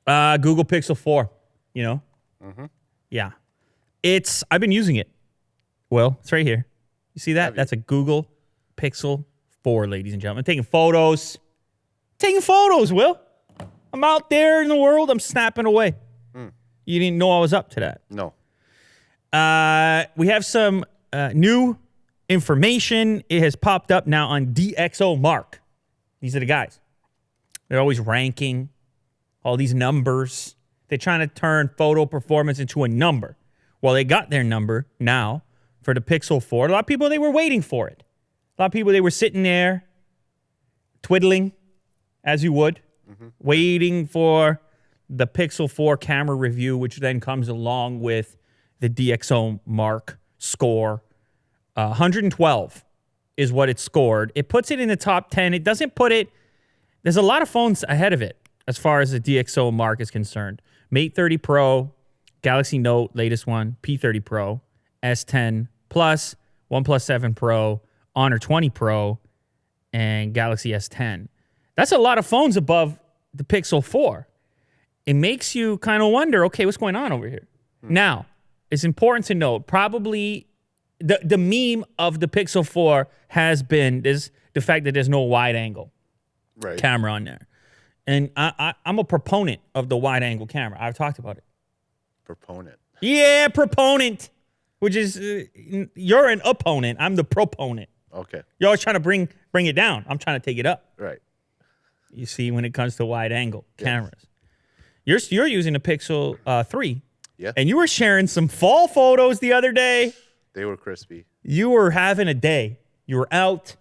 Google Pixel 4, you know? Mm-hmm. Yeah. I've been using it. Well, it's right here. You see that? That's a Google Pixel 4, ladies and gentlemen. I'm taking photos. Will. I'm out there in the world. I'm snapping away. You didn't know I was up to that. No. We have some new information. It has popped up now on DxO Mark. These are the guys. They're always ranking all these numbers. They're trying to turn photo performance into a number. Well, they got their number now for the Pixel 4. A lot of people, they were waiting for it. A lot of people, they were sitting there twiddling, as you would, waiting for the Pixel 4 camera review, which then comes along with the DxO Mark score. 112 is what it scored. It puts it in the top 10. It doesn't put it... There's a lot of phones ahead of it as far as the DxO Mark is concerned. Mate 30 Pro, Galaxy Note, latest one, P30 Pro, S10 Plus, OnePlus 7 Pro, Honor 20 Pro, and Galaxy S10. That's a lot of phones above the Pixel 4. It makes you kind of wonder, okay, what's going on over here? Now, it's important to note, probably the meme of the Pixel 4 has been the fact that there's no wide angle camera on there. And I'm a proponent of the wide angle camera. I've talked about it. Proponent. Yeah, proponent. Which is, you're an opponent. I'm the proponent. Okay. You're always trying to bring it down. I'm trying to take it up. Right. You see, when it comes to wide angle cameras. You're using a Pixel 3. Yeah. And you were sharing some fall photos the other day. They were crispy. You were having a day. You were out.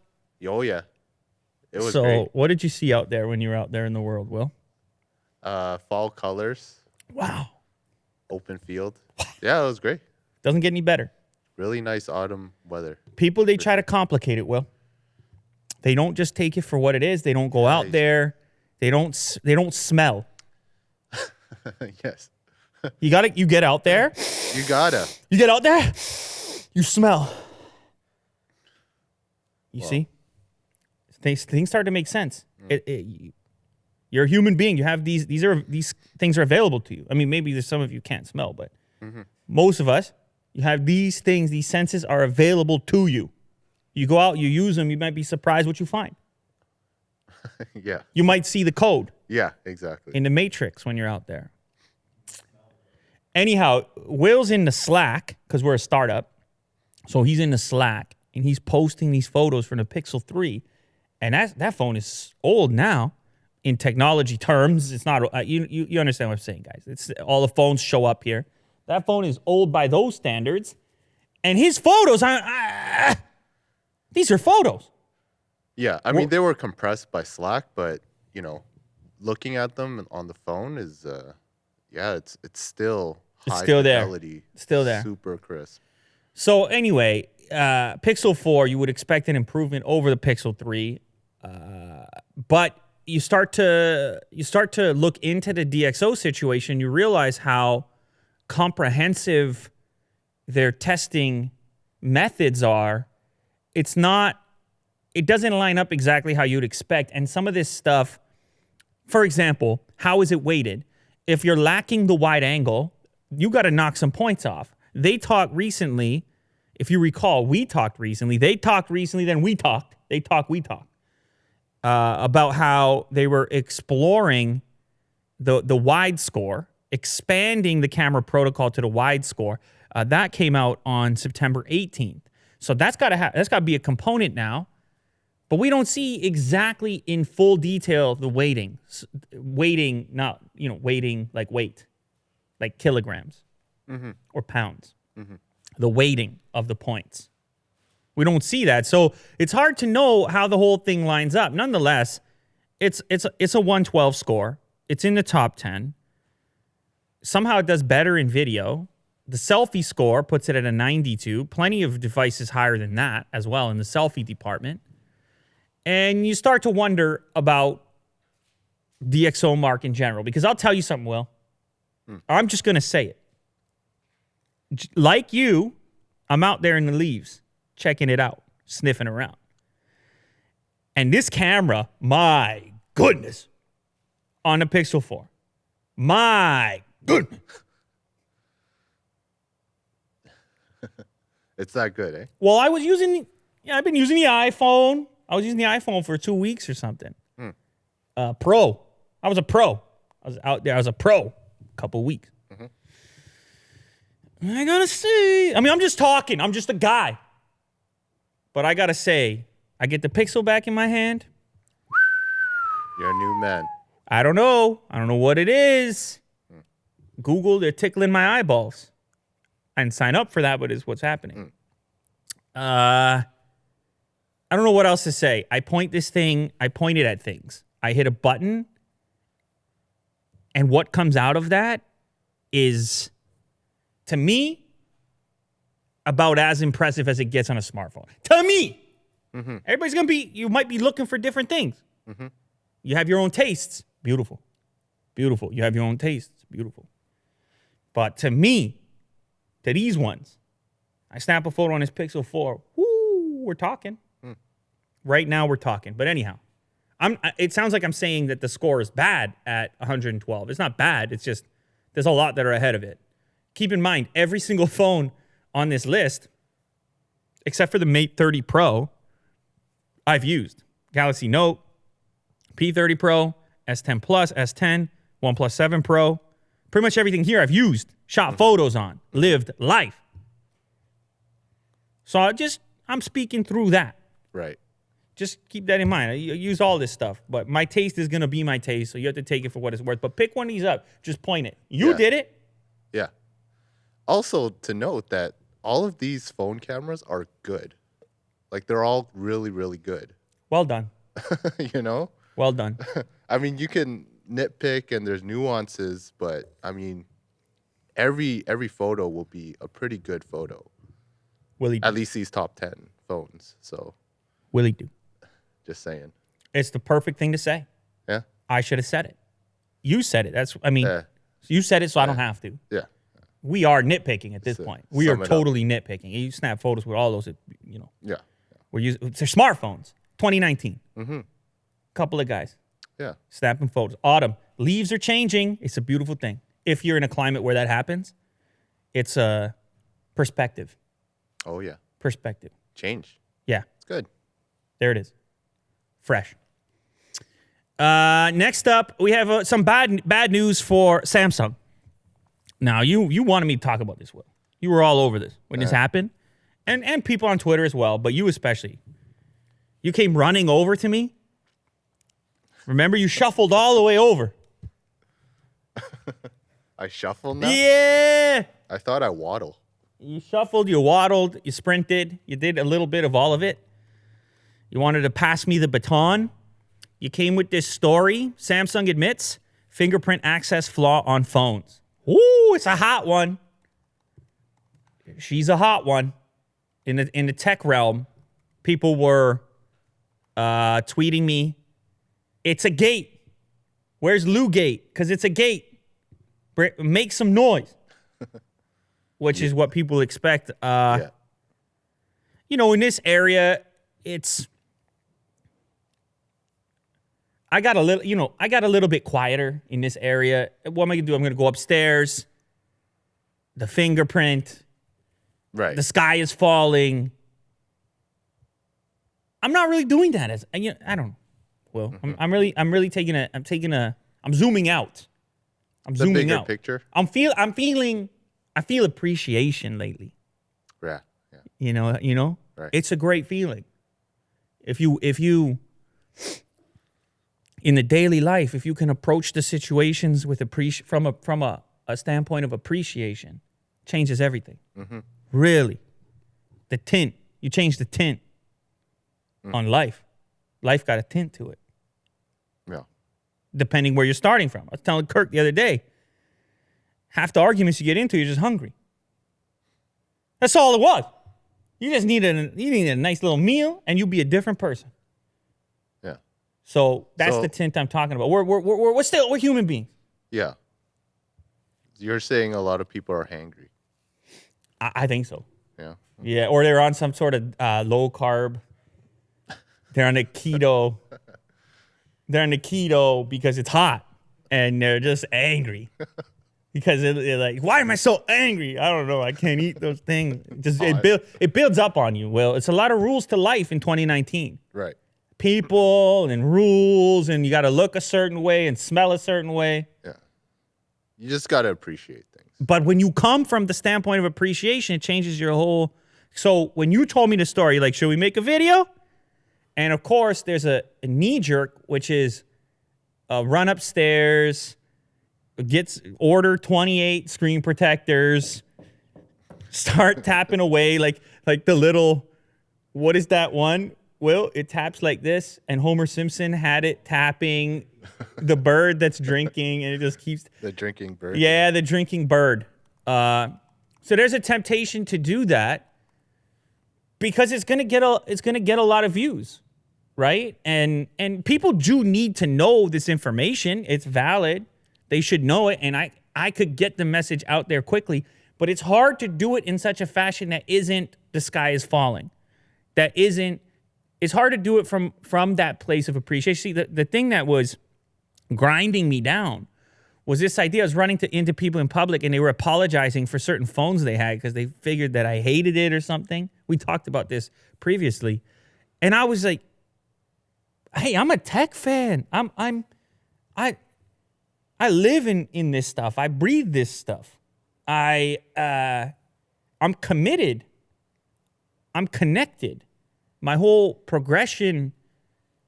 Oh, yeah. It was so, great. What did you see out there when you were out there in the world, Will? Fall colors. Wow. Open field. Yeah, it was great. Doesn't get any better. Really nice autumn weather. People, they try to complicate it, Will. They don't just take it for what it is. They don't go out there. They don't smell. Yes. You get out there. You gotta. You get out there. You smell. You see? Things start to make sense. You're a human being. You have these things are available to you. I mean, maybe there's some of you can't smell, but most of us, you have these things, these senses are available to you. You go out, you use them, you might be surprised what you find. Yeah. You might see the code. Yeah, exactly. In the Matrix when you're out there. Anyhow, Will's in the Slack, because we're a startup. So he's in the Slack, and he's posting these photos from the Pixel 3. And that phone is old now in technology terms. It's not, you understand what I'm saying, guys. It's all the phones show up here. That phone is old by those standards. And his photos, these are photos. Yeah, I mean, they were compressed by Slack, but, looking at them on the phone is, it's still high fidelity. Still there. Super crisp. So anyway, Pixel 4, you would expect an improvement over the Pixel 3. But you start to look into the DxO situation, you realize how comprehensive their testing methods are. It doesn't line up exactly how you'd expect. And some of this stuff, for example, how is it weighted? If you're lacking the wide angle, you got to knock some points off. They talked recently, if you recall, we talked recently. They talked recently, then we talked. We talked. About how they were exploring the wide score, expanding the camera protocol to the wide score. That came out on September 18th. So that's got to be a component now. But we don't see exactly in full detail the weighting. Weighting, not, weighting like weight, like kilograms or pounds. The weighting of the points. We don't see that. So it's hard to know how the whole thing lines up. Nonetheless, it's a 112 score. It's in the top 10. Somehow it does better in video. The selfie score puts it at a 92. Plenty of devices higher than that as well in the selfie department. And you start to wonder about DxO Mark in general. Because I'll tell you something, Will. I'm just going to say it. Like you, I'm out there in the leaves, checking it out, sniffing around. And this camera, my goodness, on the Pixel 4. My goodness. It's that good, eh? Well, I've been using the iPhone. I was using the iPhone for 2 weeks or something. Pro. I was a pro. I was out there. I was a pro a couple weeks. I gotta say, I mean, I'm just talking. I'm just a guy. But I gotta say, I get the Pixel back in my hand. You're a new man. I don't know. I don't know what it is. Google, they're tickling my eyeballs. I didn't sign up for that, but it's what's happening. I don't know what else to say. I pointed at things. I hit a button, and what comes out of that is, to me, about as impressive as it gets on a smartphone. To me. Everybody's going to be, you might be looking for different things. You have your own tastes. Beautiful. Beautiful. You have your own tastes. Beautiful. But to me, to these ones, I snap a photo on this Pixel 4. Woo, we're talking. Right now we're talking. But anyhow, it sounds like I'm saying that the score is bad at 112. It's not bad. It's just there's a lot that are ahead of it. Keep in mind, every single phone on this list, except for the Mate 30 Pro, I've used. Galaxy Note, P30 Pro, S10 Plus, S10, OnePlus 7 Pro. Pretty much everything here I've used, shot photos on, lived life. So I'm speaking through that. Right. Just keep that in mind. I use all this stuff, but my taste is going to be my taste, so you have to take it for what it's worth. But pick one of these up. Just point it. You did it. Yeah. Also, to note that all of these phone cameras are good. Like, they're all really, really good. Well done. You know? Well done. I mean, you can nitpick and there's nuances, but, I mean, every photo will be a pretty good photo. Willie do. At least these top 10 phones. So, Willie do. just saying. It's the perfect thing to say. Yeah? I should have said it. You said it. Yeah. You said it, so I don't have to. Yeah. We are nitpicking at this point. We are sum it totally nitpicking. You snap photos with all those, you know. Yeah. They're smartphones. 2019. Couple of guys. Yeah. Snapping photos. Autumn. Leaves are changing. It's a beautiful thing. If you're in a climate where that happens, it's a perspective. Oh, yeah. Perspective. Change. Yeah. It's good. There it is. Fresh. Next up, we have some bad news for Samsung. Now, you wanted me to talk about this, Will. You were all over this when this happened. And people on Twitter as well, but you especially. You came running over to me. Remember, you shuffled all the way over. I shuffle now? Yeah. I thought I waddle. You shuffled, you waddled, you sprinted. You did a little bit of all of it. You wanted to pass me the baton. You came with this story. Samsung admits fingerprint access flaw on phones. Ooh, it's a hot one. She's a hot one. In the tech realm, people were tweeting me, it's a gate. Where's Lou Gate? Because it's a gate. Make some noise. Which is what people expect. You know, in this area, I got a little bit quieter in this area. What am I gonna do? I'm gonna go upstairs. The fingerprint. Right. The sky is falling. I'm not really doing that. I don't know. Well, I'm really taking I'm zooming out. I'm zooming bigger out. Picture. I feel appreciation lately. Yeah. You know? Right. It's a great feeling. If you in the daily life, if you can approach the situations with from a standpoint of appreciation, changes everything. Really. The tint. You change the tint on life. Life got a tint to it. Yeah. Depending where you're starting from. I was telling Kirk the other day, half the arguments you get into, you're just hungry. That's all it was. You just needed a nice little meal, and you'll be a different person. Yeah. So that's the tint I'm talking about. We're human beings. Yeah. You're saying a lot of people are hangry. I think so. Yeah. Yeah, or they're on some sort of low carb. They're on the keto. They're on the keto because it's hot. and they're just angry because they're like, why am I so angry? I don't know. I can't eat those things. It builds up on you. Well, it's a lot of rules to life in 2019. Right. People and rules, and you got to look a certain way and smell a certain way. Yeah. You just got to appreciate things. But when you come from the standpoint of appreciation, it changes your whole. So when you told me the story, like, should we make a video? And of course, there's a knee jerk, which is run upstairs, order 28 screen protectors, start tapping away like the little, what is that one? Will, it taps like this, and Homer Simpson had it tapping the bird that's drinking, and it just keeps... The drinking bird? Yeah, the drinking bird. So there's a temptation to do that because it's gonna get a lot of views, right? And people do need to know this information. It's valid. They should know it, and I could get the message out there quickly, but it's hard to do it in such a fashion that isn't the sky is falling. That isn't... It's hard to do it from that place of appreciation. See, the thing that was grinding me down was this idea. I was running into people in public, and they were apologizing for certain phones they had because they figured that I hated it or something. We talked about this previously. And I was like, hey, I'm a tech fan. I live in this stuff. I breathe this stuff. I'm committed. I'm connected. My whole progression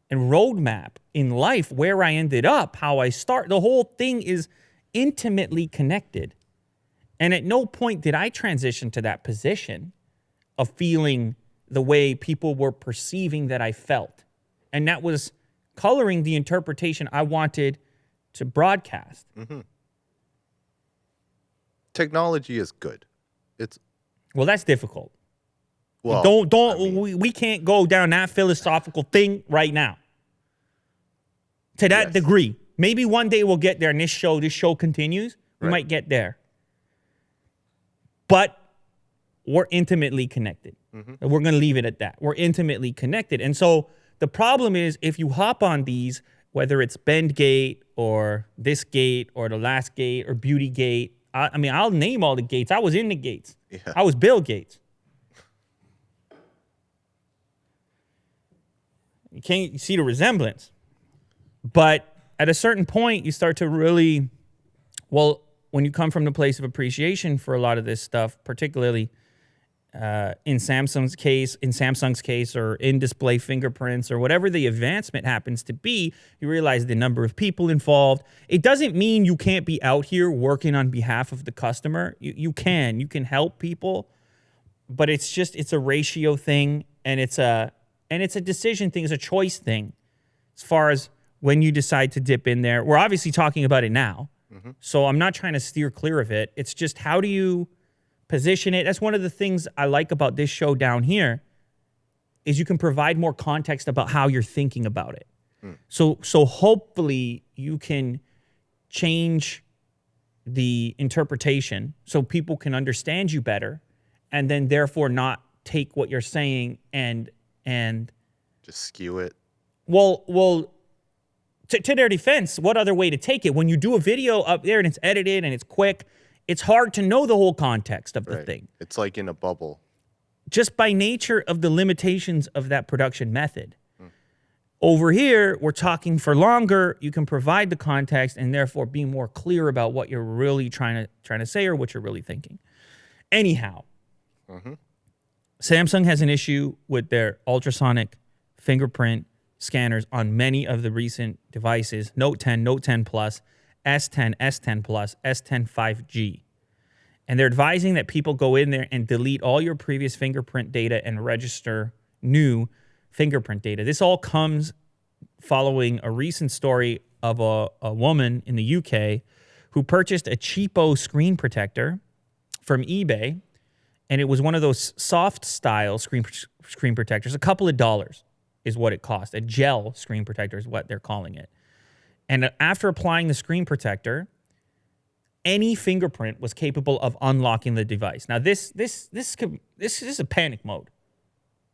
and roadmap in life, where I ended up, how I start, the whole thing is intimately connected. And at no point did I transition to that position of feeling the way people were perceiving that I felt. And that was coloring the interpretation I wanted to broadcast. Mm-hmm. Technology is good. Well, that's difficult. Well, we can't go down that philosophical thing right now. To that degree. Maybe one day we'll get there, and this show continues. We might get there. But we're intimately connected. Mm-hmm. We're going to leave it at that. We're intimately connected. And so the problem is, if you hop on these, whether it's Bend Gate or this gate or the last gate or Beauty Gate, I mean, I'll name all the gates. I was in the gates. Yeah. I was Bill Gates. You can't see the resemblance. But at a certain point, you start to really, well, when you come from the place of appreciation for a lot of this stuff, particularly in Samsung's case, or in-display fingerprints, or whatever the advancement happens to be, you realize the number of people involved. It doesn't mean you can't be out here working on behalf of the customer. You can help people, but it's a ratio thing, and it's a decision thing, it's a choice thing. As far as when you decide to dip in there, we're obviously talking about it now. Mm-hmm. So I'm not trying to steer clear of it. It's just, how do you position it? That's one of the things I like about this show down here, is you can provide more context about how you're thinking about it. Mm. So hopefully you can change the interpretation so people can understand you better, and then therefore not take what you're saying and just skew it. Well, to their defense, what other way to take it? When you do a video up there and it's edited and it's quick, it's hard to know the whole context of the thing. It's like in a bubble. Just by nature of the limitations of that production method. Mm. Over here, we're talking for longer. You can provide the context and therefore be more clear about what you're really trying to say or what you're really thinking. Anyhow, Samsung has an issue with their ultrasonic fingerprint scanners on many of the recent devices: Note 10, Note 10 Plus, S10, S10 Plus, S10 5G. And they're advising that people go in there and delete all your previous fingerprint data and register new fingerprint data. This all comes following a recent story of a woman in the UK who purchased a cheapo screen protector from eBay, and it was one of those soft style screen protectors. A couple of dollars is what it cost. A gel screen protector is what they're calling it. And after applying the screen protector, any fingerprint was capable of unlocking the device. Now, this is a panic mode,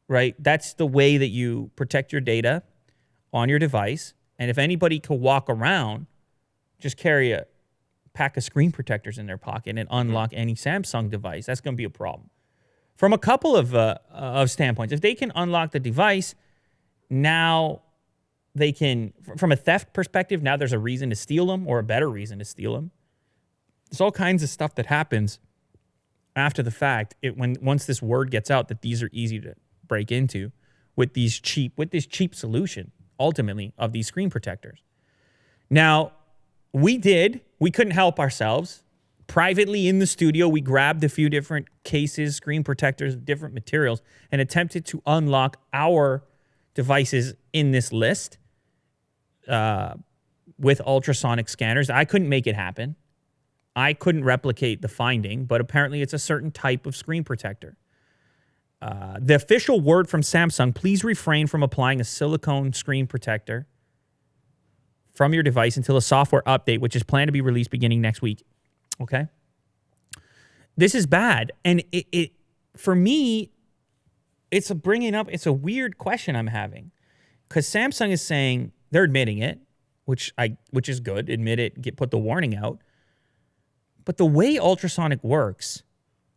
right? That's the way that you protect your data on your device. And if anybody could walk around just carry a pack of screen protectors in their pocket and unlock any Samsung device. That's going to be a problem. From a couple of standpoints, if they can unlock the device, now they can, from a theft perspective, now there's a reason to steal them or a better reason to steal them. There's all kinds of stuff that happens after the fact. Once this word gets out that these are easy to break into with this cheap solution, ultimately, of these screen protectors. Now, we couldn't help ourselves. Privately in the studio, we grabbed a few different cases, screen protectors of different materials, and attempted to unlock our devices in this list with ultrasonic scanners. I couldn't make it happen. I couldn't replicate the finding, but apparently it's a certain type of screen protector. The official word from Samsung, please refrain from applying a silicone screen protector from your device until a software update, which is planned to be released beginning next week. Okay? This is bad. And it for me, it's a weird question I'm having. Because Samsung is saying, they're admitting it, which is good. Admit it, put the warning out. But the way ultrasonic works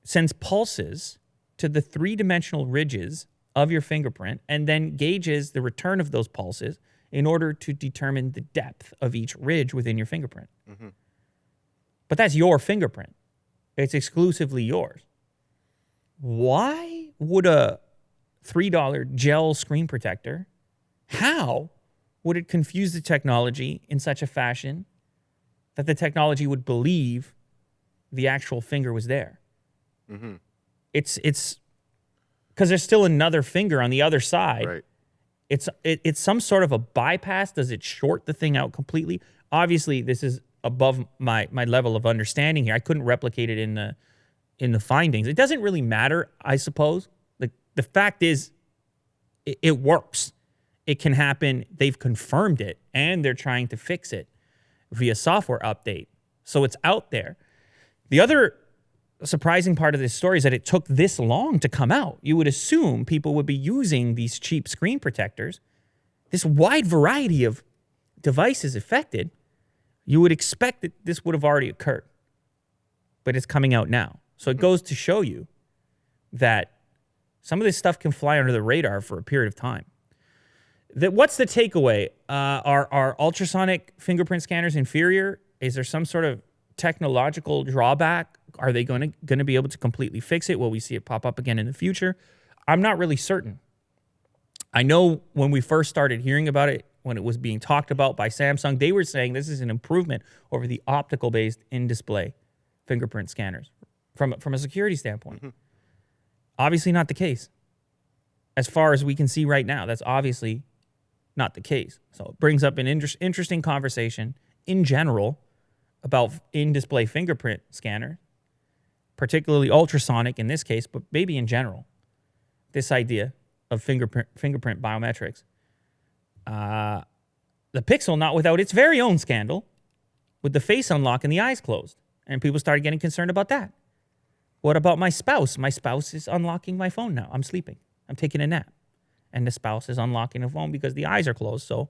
sends pulses to the three-dimensional ridges of your fingerprint and then gauges the return of those pulses in order to determine the depth of each ridge within your fingerprint. Mm-hmm. But that's your fingerprint. It's exclusively yours. Why would a $3 gel screen protector, how would it confuse the technology in such a fashion that the technology would believe the actual finger was there? Mm-hmm. It's because there's still another finger on the other side. Right. It's some sort of a bypass. Does it short the thing out completely? Obviously, this is above my level of understanding here. I couldn't replicate it in the findings. It doesn't really matter, I suppose. The fact is, it works. It can happen. They've confirmed it, and they're trying to fix it via software update. So it's out there. The other surprising part of this story is that it took this long to come out. You would assume people would be using these cheap screen protectors. This wide variety of devices affected, you would expect that this would have already occurred. But it's coming out now. So it goes to show you that some of this stuff can fly under the radar for a period of time. What's the takeaway? Are ultrasonic fingerprint scanners inferior? Is there some sort of technological drawback? Are they going to be able to completely fix it? Will we see it pop up again in the future? I'm not really certain. I know when we first started hearing about it, when it was being talked about by Samsung, they were saying this is an improvement over the optical-based in-display fingerprint scanners from a security standpoint. Mm-hmm. Obviously not the case. As far as we can see right now, that's obviously not the case. So it brings up an interesting conversation in general about in-display fingerprint scanner, particularly ultrasonic in this case, but maybe in general, this idea of fingerprint biometrics. The Pixel not without its very own scandal with the face unlock and the eyes closed. And people started getting concerned about that. What about my spouse? My spouse is unlocking my phone now. I'm sleeping. I'm taking a nap. And the spouse is unlocking the phone because the eyes are closed. So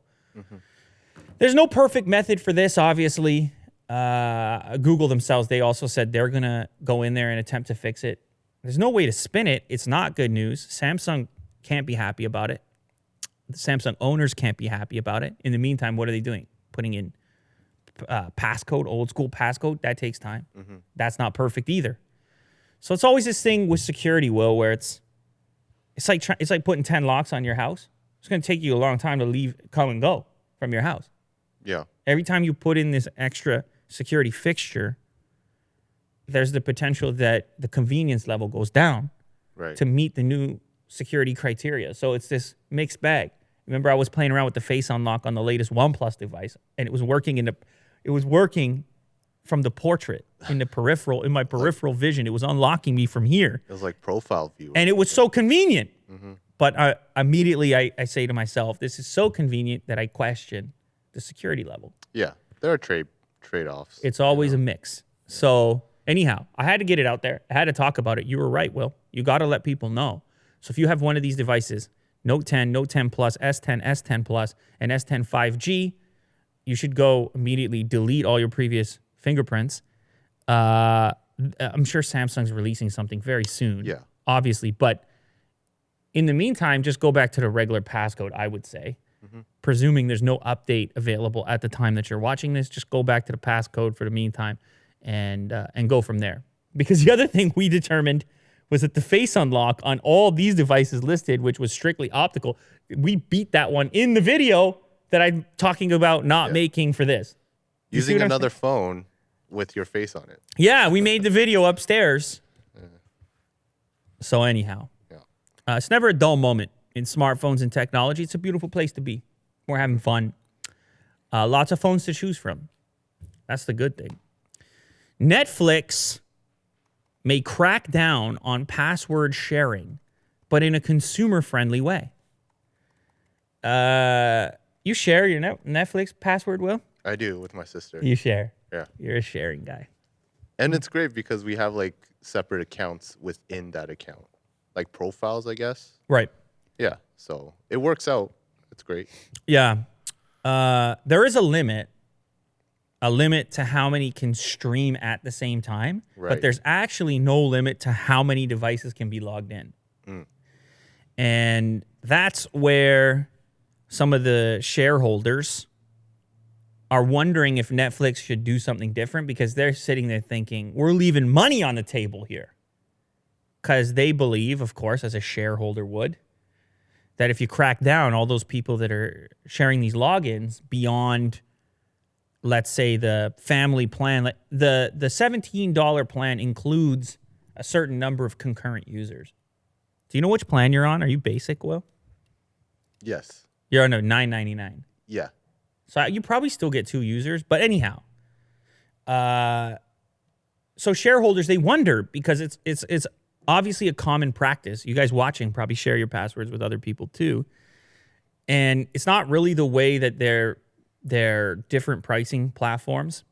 there's no perfect method for this, obviously. Google themselves, they also said they're going to go in there and attempt to fix it. There's no way to spin it. It's not good news. Samsung can't be happy about it. The Samsung owners can't be happy about it. In the meantime, what are they doing? Putting in passcode, old school passcode. That takes time. Mm-hmm. That's not perfect either. So it's always this thing with security, Will, where it's like putting 10 locks on your house. It's going to take you a long time to come and go from your house. Yeah. Every time you put in this extra security fixture, there's the potential that the convenience level goes down to meet the new security criteria. So it's this mixed bag. Remember, I was playing around with the face unlock on the latest OnePlus device, and it was working from the portrait in my peripheral vision. It was unlocking me from here. It was like profile view. And it was so convenient. Mm-hmm. But immediately I say to myself, this is so convenient that I question the security level. Yeah, there are trade-offs. It's always a mix. So anyhow, I had to get it out there. I had to talk about it. You were right, Will. You got to let people know. So if you have one of these devices, Note 10, Note 10 Plus, S10, S10 Plus, and S10 5G, you should go immediately delete all your previous fingerprints. I'm sure Samsung's releasing something very soon. Yeah. Obviously, but in the meantime, just go back to the regular passcode, I would say. Presuming there's no update available at the time that you're watching this, just go back to the passcode for the meantime and go from there. Because the other thing we determined was that the face unlock on all these devices listed, which was strictly optical, we beat that one in the video that I'm talking about not making for this. Using another phone with your face on it. Yeah, we made the video upstairs. So anyhow, it's never a dull moment in smartphones and technology. It's a beautiful place to be. We're having fun. Lots of phones to choose from. That's the good thing. Netflix may crack down on password sharing, but in a consumer-friendly way. You share your Netflix password, Will? I do with my sister. You share. Yeah. You're a sharing guy. And it's great because we have like separate accounts within that account. Like profiles, I guess. Right. Yeah. So it works out. It's great. Yeah. There is a limit to how many can stream at the same time. Right. But there's actually no limit to how many devices can be logged in. And that's where some of the shareholders are wondering if Netflix should do something different, because they're sitting there thinking, we're leaving money on the table here. Because they believe, of course, as a shareholder would, that if you crack down all those people that are sharing these logins beyond, let's say, the family plan, the $17 plan includes a certain number of concurrent users. Do you know which plan you're on? Are you basic, Will? Yes. You're on a $9.99. Yeah. So you probably still get 2 users. But anyhow, so shareholders, they wonder, because it's obviously a common practice. You guys watching probably share your passwords with other people too. And it's not really the way that their different pricing platforms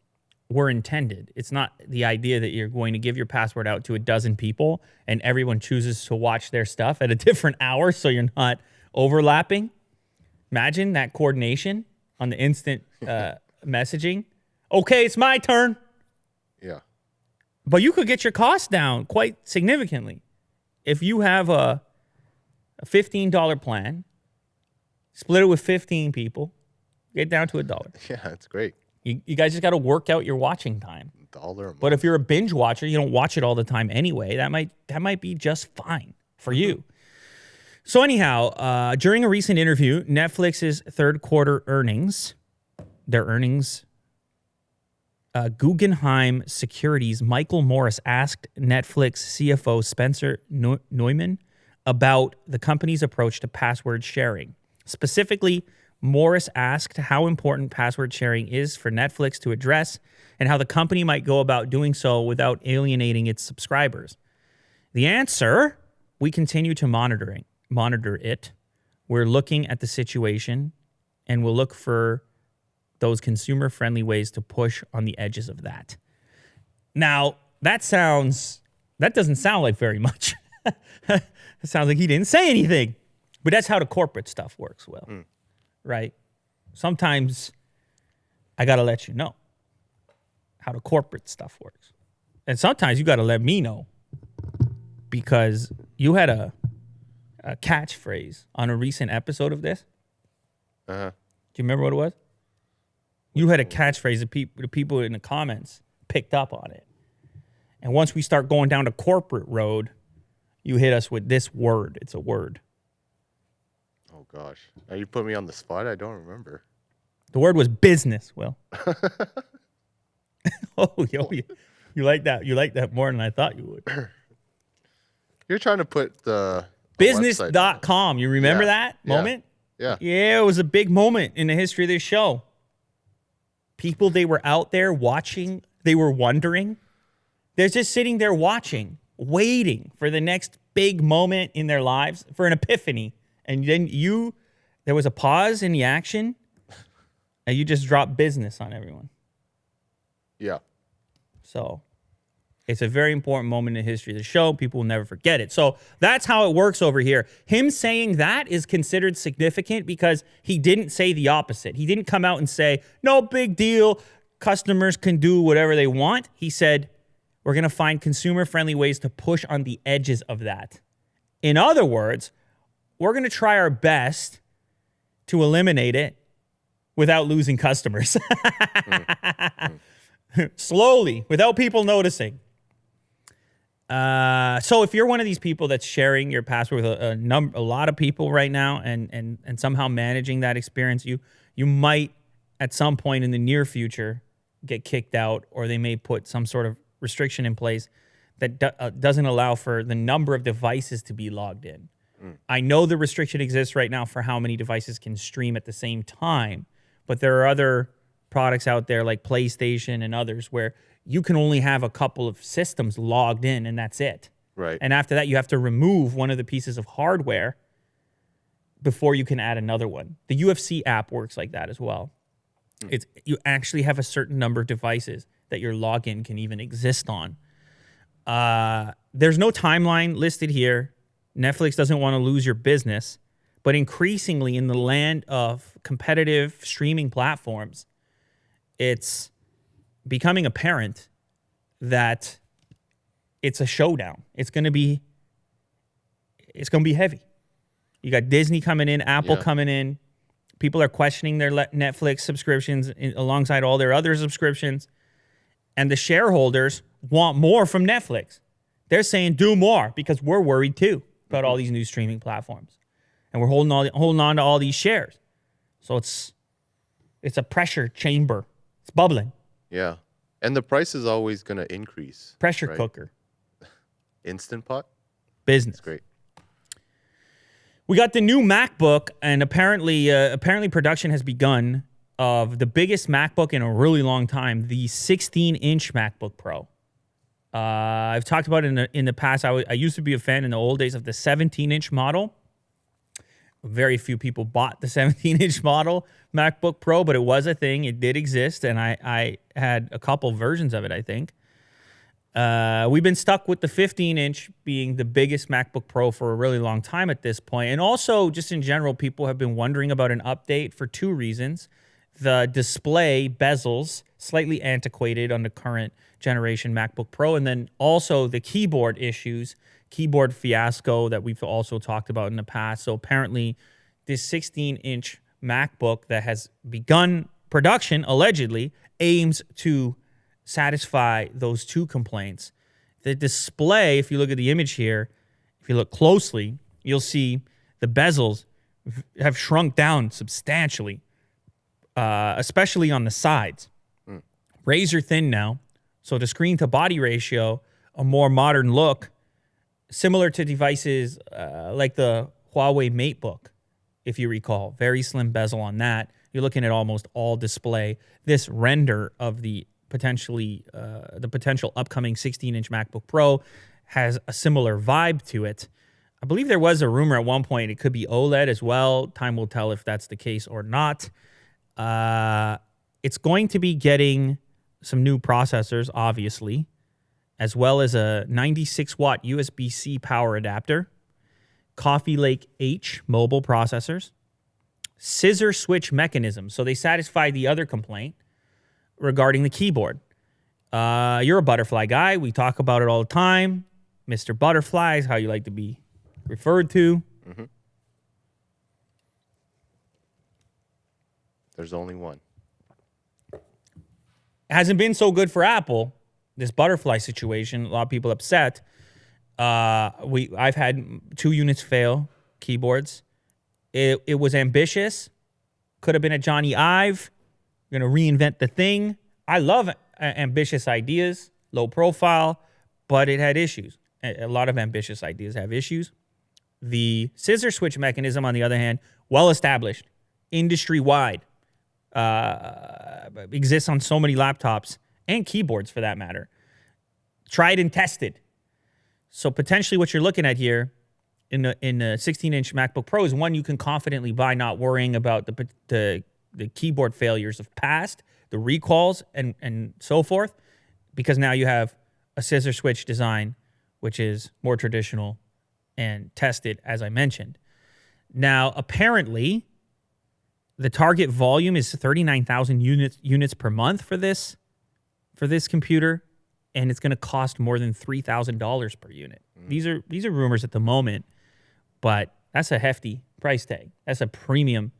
were intended. It's not the idea that you're going to give your password out to a dozen people and everyone chooses to watch their stuff at a different hour so you're not overlapping. Imagine that coordination on the instant messaging. Okay, it's my turn. Yeah. But you could get your costs down quite significantly. If you have a $15 plan, split it with 15 people, get down to $1. Yeah, it's great. You guys just got to work out your watching time. $1 a month. But if you're a binge watcher, you don't watch it all the time anyway. That might be just fine for you. So anyhow, during a recent interview, Netflix's third quarter earnings, Guggenheim Securities' Michael Morris asked Netflix CFO Spencer Neumann about the company's approach to password sharing. Specifically, Morris asked how important password sharing is for Netflix to address and how the company might go about doing so without alienating its subscribers. The answer: we continue to monitor it. We're looking at the situation, and we'll look for those consumer-friendly ways to push on the edges of that. Now, that doesn't sound like very much. It sounds like he didn't say anything. But that's how the corporate stuff works, Will. Right? Sometimes I got to let you know how the corporate stuff works. And sometimes you got to let me know, because you had a catchphrase on a recent episode of this. Uh-huh. Do you remember what it was? You had a catchphrase that the people in the comments picked up on it. And once we start going down the corporate road, you hit us with this word. It's a word. Oh, gosh. Now you put me on the spot? I don't remember. The word was business, Will. You like that. You like that more than I thought you would. You're trying to put the Business.com. You remember that moment? Yeah. Yeah, it was a big moment in the history of this show. People, they were out there watching. They were wondering. They're just sitting there watching, waiting for the next big moment in their lives, for an epiphany. And then there was a pause in the action, and you just dropped business on everyone. Yeah. So It's a very important moment in the history of the show. People will never forget it. So that's how it works over here. Him saying that is considered significant because he didn't say the opposite. He didn't come out and say, no big deal, customers can do whatever they want. He said, we're going to find consumer-friendly ways to push on the edges of that. In other words, we're going to try our best to eliminate it without losing customers. Slowly, without people noticing. So if you're one of these people that's sharing your password with a lot of people right now and somehow managing that experience, you might at some point in the near future get kicked out, or they may put some sort of restriction in place that doesn't allow for the number of devices to be logged in. I know the restriction exists right now for how many devices can stream at the same time, but there are other products out there like PlayStation and others where you can only have a couple of systems logged in and that's it. Right. And after that, you have to remove one of the pieces of hardware before you can add another one. The UFC app works like that as well. You actually have a certain number of devices that your login can even exist on. There's no timeline listed here. Netflix doesn't want to lose your business, but increasingly in the land of competitive streaming platforms, it's becoming apparent that it's a showdown. It's going to be heavy. You got Disney coming in, Apple coming in. People are questioning their Netflix subscriptions alongside all their other subscriptions. And the shareholders want more from Netflix. They're saying do more because we're worried too about all these new streaming platforms. And we're holding on to all these shares. So it's a pressure chamber. It's bubbling. Yeah. And the price is always going to increase. Pressure cooker. Instant Pot? Business. That's great. We got the new MacBook, and apparently production has begun of the biggest MacBook in a really long time, the 16-inch MacBook Pro. I've talked about it in the past. I used to be a fan in the old days of the 17-inch model. Very few people bought the 17-inch model MacBook Pro, but it was a thing. It did exist, and I had a couple versions of it, I think. We've been stuck with the 15-inch being the biggest MacBook Pro for a really long time at this point. And also, just in general, people have been wondering about an update for two reasons. The display bezels, slightly antiquated on the current generation MacBook Pro, and then also the keyboard issues, keyboard fiasco that we've also talked about in the past. So apparently, this 16-inch MacBook that has begun production, allegedly, aims to satisfy those two complaints. The display, if you look at the image here, if you look closely, you'll see the bezels have shrunk down substantially, especially on the sides. Razor thin now, so the screen to body ratio, a more modern look, similar to devices like the Huawei Mate book, if you recall. Very slim bezel on that. You're looking at almost all display. This render of the potential upcoming 16-inch MacBook Pro has a similar vibe to it. I believe there was a rumor at one point it could be OLED as well. Time will tell if that's the case or not. It's going to be getting some new processors, obviously, as well as a 96-watt USB-C power adapter, Coffee Lake H mobile processors, scissor switch mechanism. So they satisfy the other complaint regarding the keyboard. You're a butterfly guy. We talk about it all the time. Mr. Butterfly is how you like to be referred to. Mm-hmm. There's only one. It hasn't been so good for Apple, this butterfly situation. A lot of people upset. I've had 2 units fail, keyboards. It was ambitious. Could have been a Johnny Ive. Going to reinvent the thing. I love ambitious ideas, low profile, but it had issues. A lot of ambitious ideas have issues. The scissor switch mechanism, on the other hand, well established, industry-wide, exists on so many laptops and keyboards for that matter. Tried and tested. So potentially what you're looking at here in the 16-inch MacBook Pro is one you can confidently buy, not worrying about the keyboard failures of past, the recalls, and so forth, because now you have a scissor switch design, which is more traditional and tested, as I mentioned. Now, apparently, the target volume is 39,000 units per month for this computer, and it's going to cost more than $3,000 per unit. These are rumors at the moment, but that's a hefty price tag. That's a premium,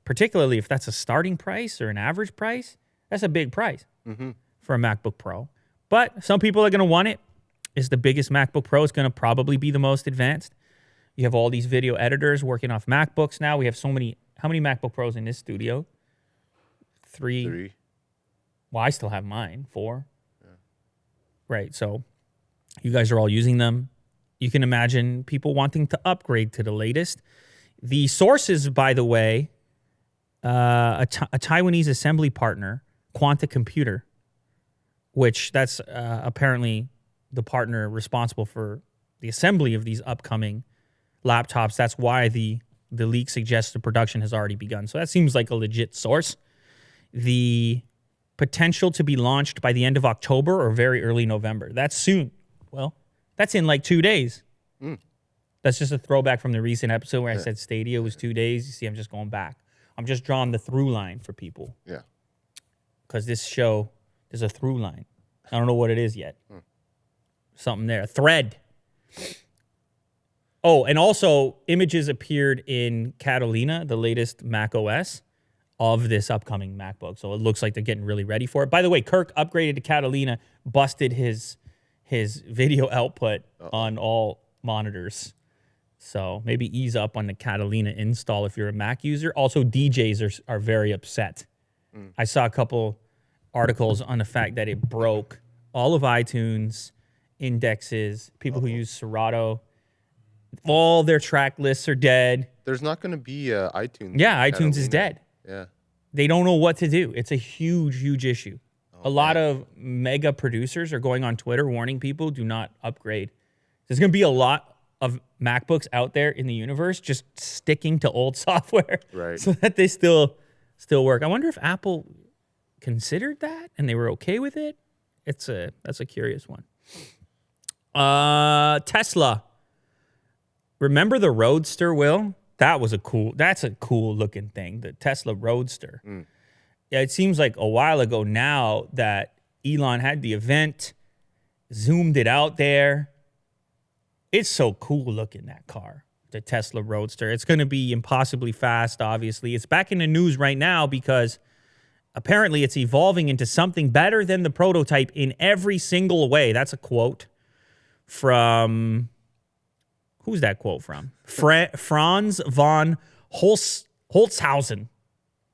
particularly if that's a starting price or an average price. That's a big price for a MacBook Pro. But some people are going to want it. It's the biggest MacBook Pro. It's going to probably be the most advanced. You have all these video editors working off MacBooks now. We have so many. How many MacBook Pros in this studio? Three. Well, I still have mine. 4. Yeah. Right. So you guys are all using them. You can imagine people wanting to upgrade to the latest. The sources, by the way, a Taiwanese assembly partner, Quanta Computer, which that's apparently the partner responsible for the assembly of these upcoming laptops. That's why the leak suggests the production has already begun. So that seems like a legit source. The potential to be launched by the end of October or very early November. That's soon. Well, that's in like 2 days. That's just a throwback from the recent episode where I said Stadia was 2 days. You see, I'm just going back. I'm just drawing the through line for people. Yeah. Because this show, there's a through line. I don't know what it is yet. Something there. A thread. Oh, and also images appeared in Catalina, the latest Mac OS, of this upcoming MacBook. So it looks like they're getting really ready for it. By the way, Kirk upgraded to Catalina, busted his video output on all monitors. So maybe ease up on the Catalina install if you're a Mac user. Also, DJs are very upset. I saw a couple articles on the fact that it broke all of iTunes indexes. People who use Serato, all their track lists are dead. There's not going to be iTunes. Yeah, iTunes is dead. Yeah. They don't know what to do. It's a huge, huge issue. A lot of mega producers are going on Twitter warning people, do not upgrade. There's going to be a lot of MacBooks out there in the universe just sticking to old software so that they still work. I wonder if Apple considered that and they were okay with it. That's a curious one. Tesla. Remember the Roadster, Will? That's a cool looking thing, the Tesla Roadster. Yeah, it seems like a while ago now that Elon had the event, zoomed it out there. It's so cool looking, that car, the Tesla Roadster. It's going to be impossibly fast, obviously. It's back in the news right now because apparently it's evolving into something better than the prototype in every single way. That's a quote from... Who's that quote from? Franz von Holzhausen.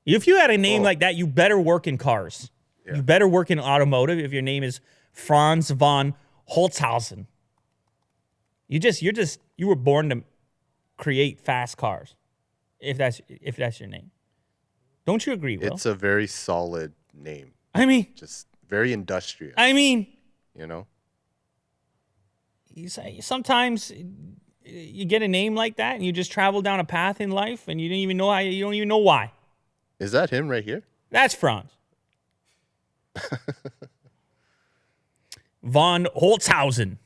If you had a name like that, you better work in cars. Yeah. You better work in automotive if your name is Franz von Holzhausen. You were born to create fast cars. If that's your name. Don't you agree, Will? It's a very solid name. I mean, just very industrious. I mean, you know. Sometimes you get a name like that and you just travel down a path in life and you don't even know why. Is that him right here? That's Franz. Von Holzhausen.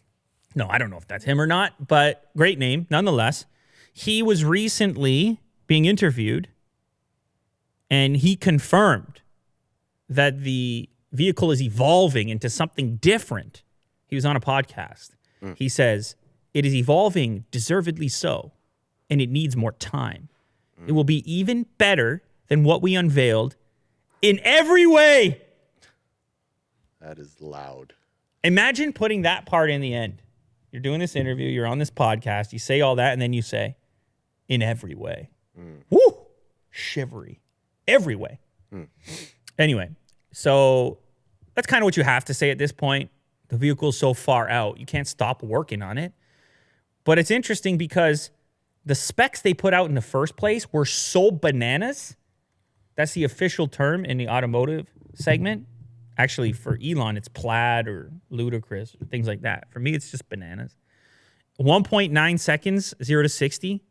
No, I don't know if that's him or not, but great name nonetheless. He was recently being interviewed and he confirmed that the vehicle is evolving into something different. He was on a podcast. He says, it is evolving deservedly so, and it needs more time. It will be even better than what we unveiled in every way. That is loud. Imagine putting that part in the end. You're doing this interview, you're on this podcast, you say all that, and then you say, in every way. Woo! Shivery. Every way. Anyway, so that's kind of what you have to say at this point. The vehicle's so far out, you can't stop working on it. But it's interesting because the specs they put out in the first place were so bananas. That's the official term in the automotive segment. Actually, for Elon, it's plaid or ludicrous, or things like that. For me, it's just bananas. 1.9 seconds, 0 to 60.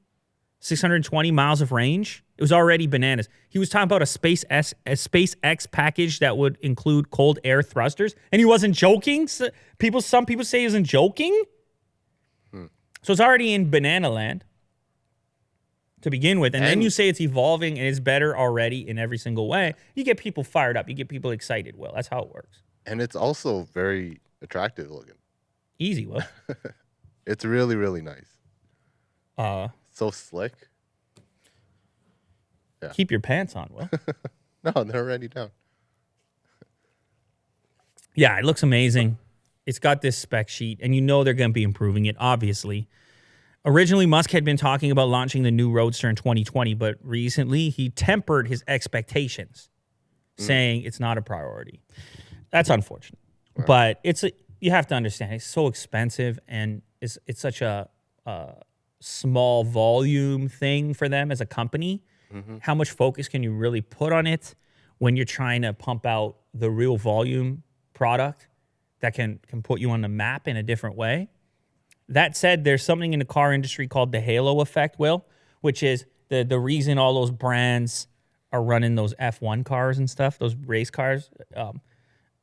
620 miles of range. It was already bananas. He was talking about a SpaceX package that would include cold air thrusters, and he wasn't joking. Some people say he wasn't joking. So it's already in banana land to begin with, and then you say it's evolving and it's better already in every single way. You get people fired up. You get people excited. Will, that's how it works. And it's also very attractive looking. Easy, Will. It's really, really nice. So slick. Yeah. Keep your pants on, Will. No, they're already down. Yeah, it looks amazing. It's got this spec sheet, and you know they're going to be improving it, obviously. Originally, Musk had been talking about launching the new Roadster in 2020, but recently he tempered his expectations, saying it's not a priority. That's unfortunate. Wow. But you have to understand, it's so expensive, and it's such a small volume thing for them as a company. Mm-hmm. How much focus can you really put on it when you're trying to pump out the real volume product that can put you on the map in a different way? That said, there's something in the car industry called the halo effect, Will, which is the reason all those brands are running those F1 cars and stuff, those race cars,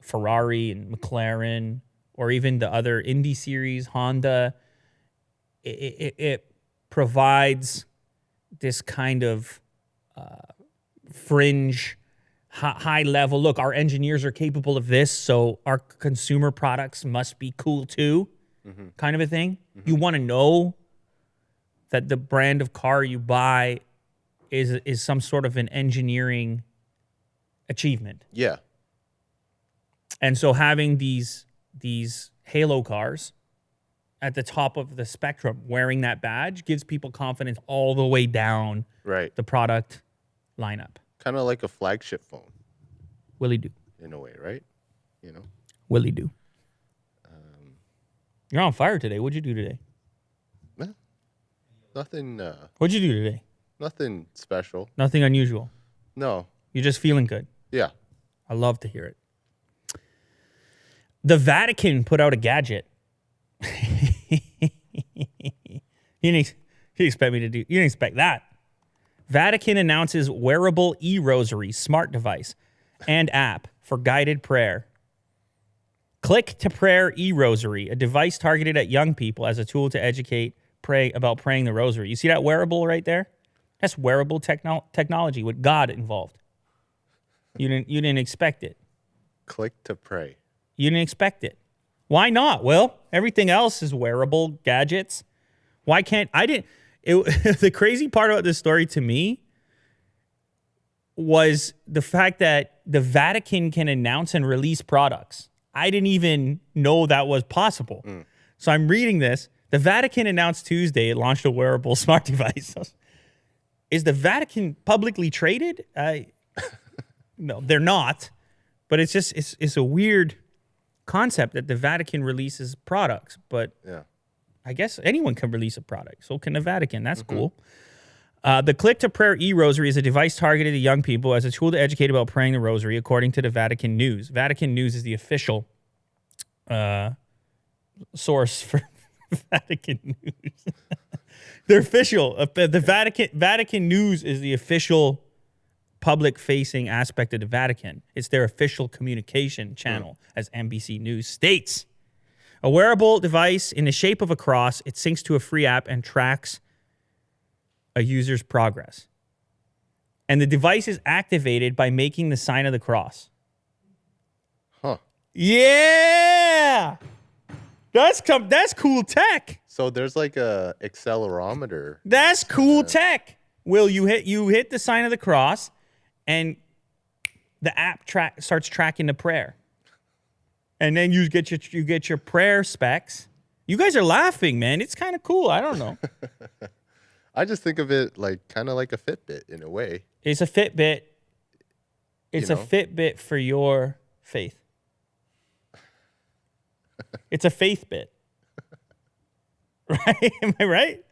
Ferrari and McLaren, or even the other Indy series, Honda. It provides this kind of fringe, high level, look, our engineers are capable of this, so our consumer products must be cool too, kind of a thing. Mm-hmm. You want to know that the brand of car you buy is some sort of an engineering achievement. Yeah. And so having these halo cars at the top of the spectrum wearing that badge gives people confidence all the way down the product lineup. Kind of like a flagship phone. Willie do. In a way, right? You know? Willie do. You're on fire today. What'd you do today? Nothing. What'd you do today? Nothing special. Nothing unusual? No. You're just feeling good? Yeah. I love to hear it. The Vatican put out a gadget. You didn't expect me to do. You didn't expect that. Vatican announces wearable e-rosary smart device and app for guided prayer. Click to Prayer e-rosary, a device targeted at young people as a tool to educate about praying the rosary. You see that wearable right there? That's wearable technology with God involved. You didn't expect it. Click to pray. You didn't expect it. Why not? Well, everything else is wearable gadgets. Why can't the crazy part about this story to me was the fact that the Vatican can announce and release products. I didn't even know that was possible. So I'm reading this. The Vatican announced Tuesday it launched a wearable smart device. Is the Vatican publicly traded? No, they're not. But it's just it's a weird concept that the Vatican releases products. But yeah, I guess anyone can release a product. So can the Vatican. That's cool. The Click to Prayer e-rosary is a device targeted at young people as a tool to educate about praying the rosary, according to the Vatican News. Vatican News is the official source for Vatican News. They're official. The Vatican News is the official public-facing aspect of the Vatican. It's their official communication channel, as NBC News states. A wearable device in the shape of a cross, it syncs to a free app and tracks a user's progress. And the device is activated by making the sign of the cross. Huh. Yeah! That's cool tech. So there's like a accelerometer. That's cool tech. Will, you hit the sign of the cross and the app starts tracking the prayer. And then you get your prayer specs. You guys are laughing, man. It's kind of cool. I don't know. I just think of it like kind of like a Fitbit in a way. It's a Fitbit. It's a Fitbit for your faith. It's a faith bit. Right? Am I right?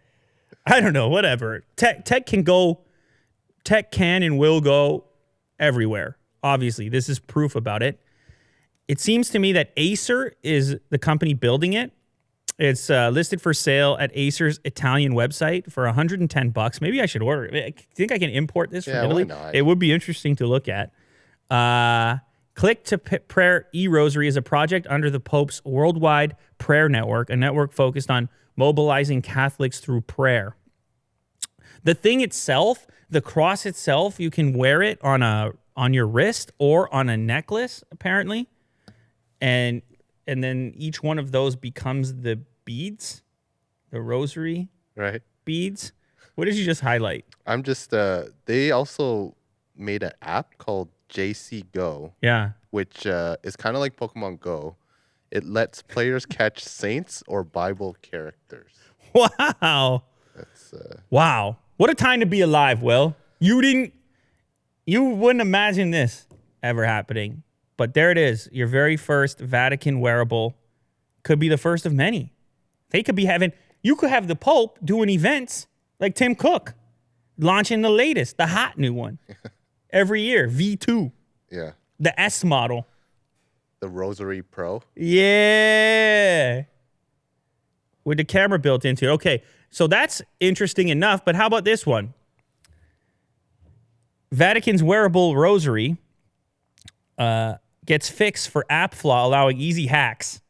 I don't know. Whatever. Tech can and will go everywhere. Obviously, this is proof about it. It seems to me that Acer is the company building it, It's listed for sale at Acer's Italian website for $110. Maybe I should order it. I think I can import this from Italy. Why not? It would be interesting to look at. Click to Prayer e-Rosary is a project under the Pope's Worldwide Prayer Network, a network focused on mobilizing Catholics through prayer. The thing itself, the cross itself, you can wear it on your wrist or on a necklace, apparently. And then each one of those becomes the beads, the rosary beads. What did you just highlight? I'm just, they also made an app called JC Go. Yeah. Which is kind of like Pokemon Go. It lets players catch saints or Bible characters. Wow. That's wow. What a time to be alive, Will. You wouldn't imagine this ever happening. But there it is. Your very first Vatican wearable. Could be the first of many. They could be having, you could have the Pope doing events like Tim Cook, launching the latest, the hot new one every year, V2. Yeah. The S model. The Rosary Pro. Yeah. With the camera built into it. Okay, so that's interesting enough, but how about this one? Vatican's wearable rosary gets fixed for app flaw, allowing easy hacks.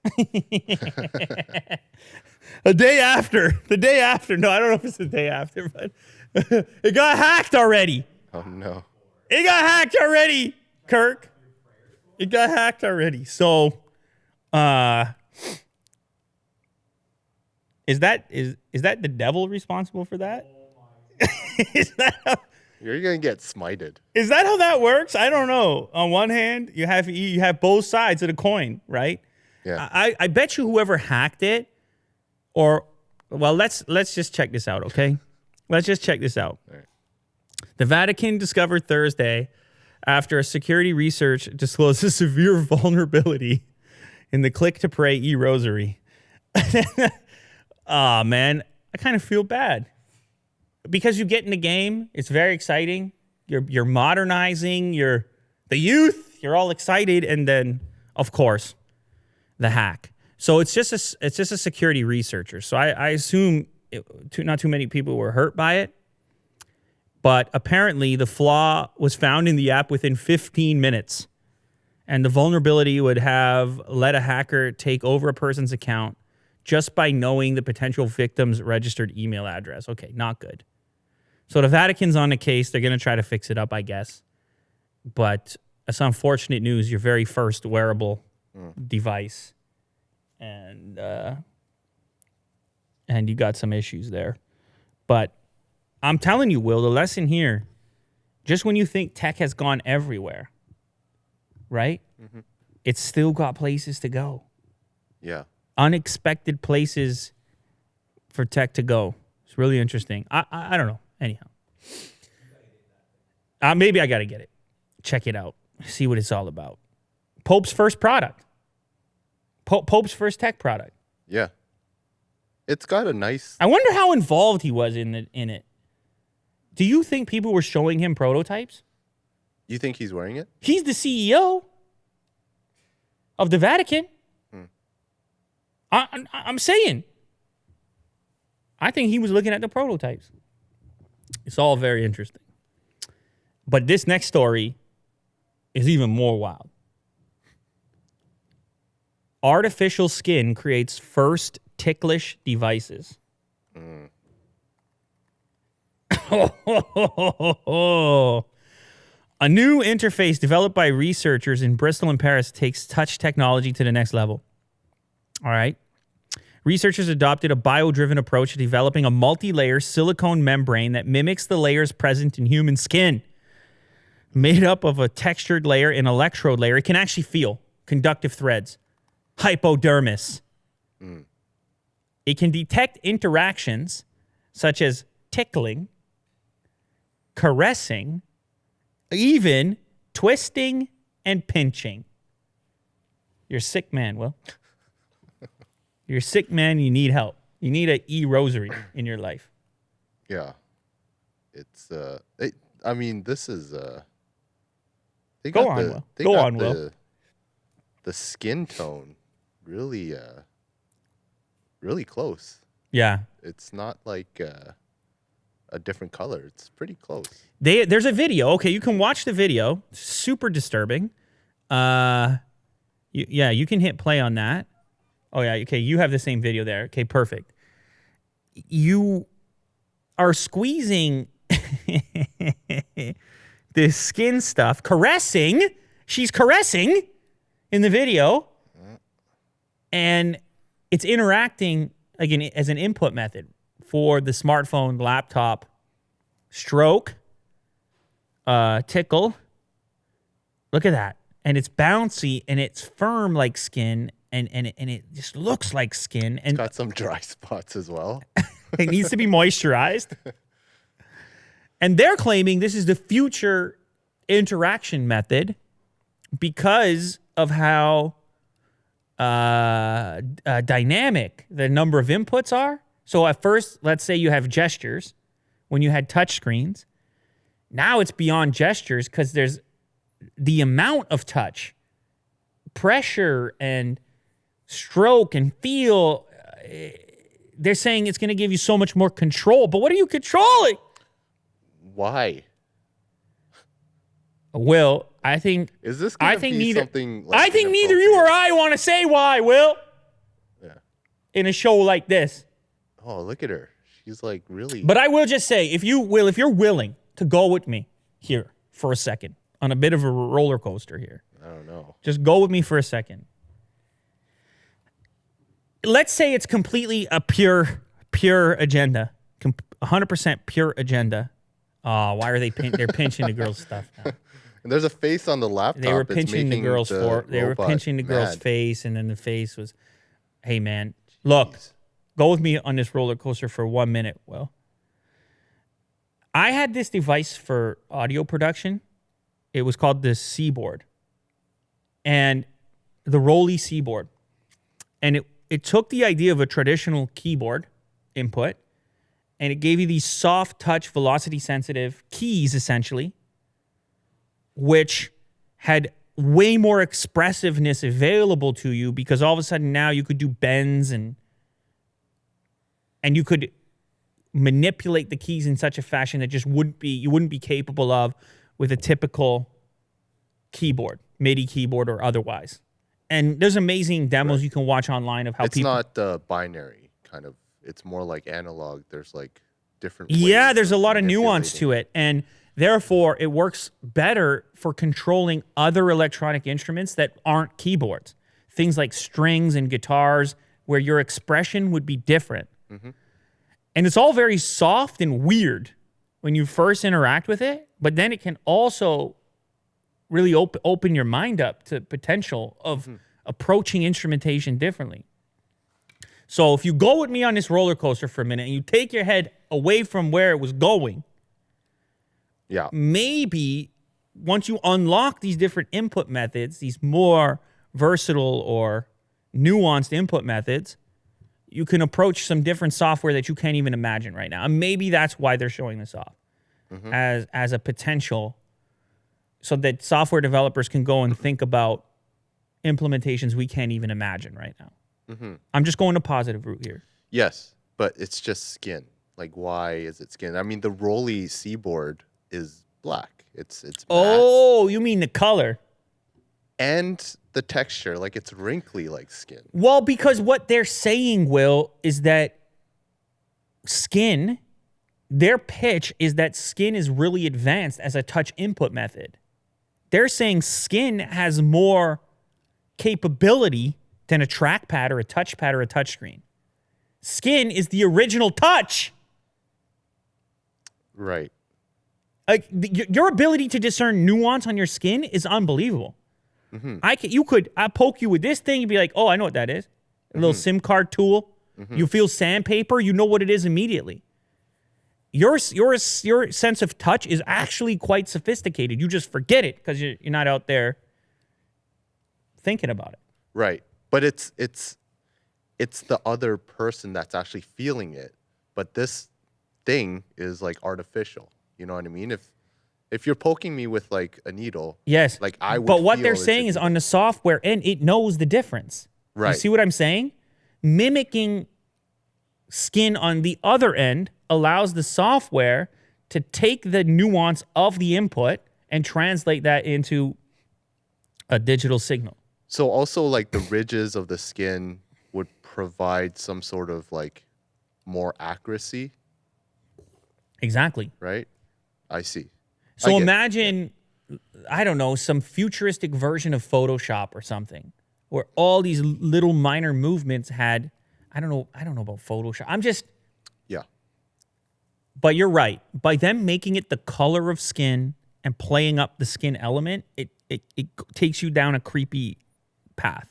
The day after. No, I don't know if it's the day after, but it got hacked already. Oh, no. It got hacked already, Kirk. It got hacked already. So, is that the devil responsible for that? Is that You're gonna get smited. Is that how that works? I don't know. On one hand, you have both sides of the coin, right? Yeah. I bet you whoever hacked it, let's just check this out, okay? Let's just check this out. All right. The Vatican discovered Thursday, after a security research disclosed a severe vulnerability in the Click to Pray e-Rosary. Oh, man, I kind of feel bad. Because you get in the game, it's very exciting. You're modernizing, the youth, you're all excited, and then, of course, the hack. So it's just a security researcher. So I assume not too many people were hurt by it. But apparently the flaw was found in the app within 15 minutes. And the vulnerability would have let a hacker take over a person's account just by knowing the potential victim's registered email address. Okay, not good. So the Vatican's on the case. They're going to try to fix it up, I guess. But it's unfortunate news, your very first wearable device. And you got some issues there. But I'm telling you, Will, the lesson here, just when you think tech has gone everywhere, right? Mm-hmm. It's still got places to go. Yeah. Unexpected places for tech to go. It's really interesting. I don't know. Anyhow. Maybe I got to get it. Check it out. See what it's all about. Pope's first product. Pope's first tech product. Yeah. It's got a nice... I wonder how involved he was in it. Do you think people were showing him prototypes? You think he's wearing it? He's the CEO of the Vatican. I'm saying. I think he was looking at the prototypes. It's all very interesting. But this next story is even more wild. Artificial skin creates first ticklish devices. A new interface developed by researchers in Bristol and Paris takes touch technology to the next level. All right. Researchers adopted a bio-driven approach to developing a multi-layer silicone membrane that mimics the layers present in human skin. Made up of a textured layer and electrode layer, it can actually feel conductive threads, hypodermis. It can detect interactions such as tickling, caressing, even twisting and pinching. You're a sick man, Will. You're a sick man. You need help. You need an e-rosary in your life. Yeah. It's, I mean, this is, they Go got on, the, Will. they Go got on, the, Will. The skin tone really, really close. Yeah. It's not like a different color. It's pretty close. There's a video. Okay, you can watch the video. Super disturbing. You can hit play on that. Oh, yeah. Okay, you have the same video there. Okay, perfect. You are squeezing this skin stuff, caressing. She's caressing in the video, and it's interacting again as an input method for the smartphone, laptop, stroke, tickle. Look at that. And it's bouncy and it's firm like skin, and it just looks like skin. And it's got some dry spots as well. it needs to be moisturized. And they're claiming this is the future interaction method because of how dynamic the number of inputs are. So at first, let's say you have gestures when you had touch screens. Now it's beyond gestures because there's the amount of touch, pressure, and stroke and feel. They're saying it's going to give you so much more control. But what are you controlling? Why? Will, I think... Is this going to be neither, something... Like I think neither you or I want to say why, Will. Yeah. In a show like this. Oh, look at her. She's like really... But I will just say, if you're willing to go with me here for a second on a bit of a roller coaster here. I don't know. Just go with me for a second. Let's say it's completely a pure agenda. 100% pure agenda. Oh, why are they're pinching the girl's stuff now? And there's a face on the laptop. They were pinching the girl's girl's face, and then the face was, hey man, look, go with me on this roller coaster for 1 minute, Will. I had this device for audio production. It was called the Seaboard. And the Rolly Seaboard. And it took the idea of a traditional keyboard input, and it gave you these soft touch, velocity sensitive keys, essentially, which had way more expressiveness available to you because all of a sudden now you could do bends and you could manipulate the keys in such a fashion that just you wouldn't be capable of with a typical keyboard, MIDI keyboard or otherwise. And there's amazing demos you can watch online of how it's not binary kind of. It's more like analog. There's like different ways. Yeah, there's a lot of nuance to it. And therefore, it works better for controlling other electronic instruments that aren't keyboards. Things like strings and guitars where your expression would be different. Mm-hmm. And it's all very soft and weird when you first interact with it. But then it can also really open your mind up to potential of approaching instrumentation differently. So if you go with me on this roller coaster for a minute and you take your head away from where it was going, maybe once you unlock these different input methods, these more versatile or nuanced input methods, you can approach some different software that you can't even imagine right now. And maybe that's why they're showing this off as a potential so that software developers can go and think about implementations we can't even imagine right now. I'm just going a positive route here. Yes, but it's just skin. Like, why is it skin? I mean, the Rolly Seaboard is black. It's matte. Oh, you mean the color. And the texture, like it's wrinkly like skin. Well, because what they're saying, Will, is that skin, their pitch is that skin is really advanced as a touch input method. They're saying skin has more capability than a trackpad or a touchpad or a touchscreen. Skin is the original touch. Right. Like your ability to discern nuance on your skin is unbelievable. I'll poke you with this thing, you'd be like, oh, I know what that is. A little SIM card tool. You feel sandpaper, you know what it is immediately. Your sense of touch is actually quite sophisticated. You just forget it because you're not out there thinking about it. Right. But it's the other person that's actually feeling it. But this thing is like artificial. You know what I mean? If you're poking me with like a needle, yes, like I would. But what they're saying is on the software end, it knows the difference. Right. You see what I'm saying? Mimicking skin on the other end allows the software to take the nuance of the input and translate that into a digital signal. So also like the ridges of the skin would provide some sort of like more accuracy, Exactly. right? I see. So imagine, I don't know, some futuristic version of Photoshop or something, where all these little minor movements had, I don't know about Photoshop. Yeah. But you're right. By them making it the color of skin and playing up the skin element, it takes you down a creepy path.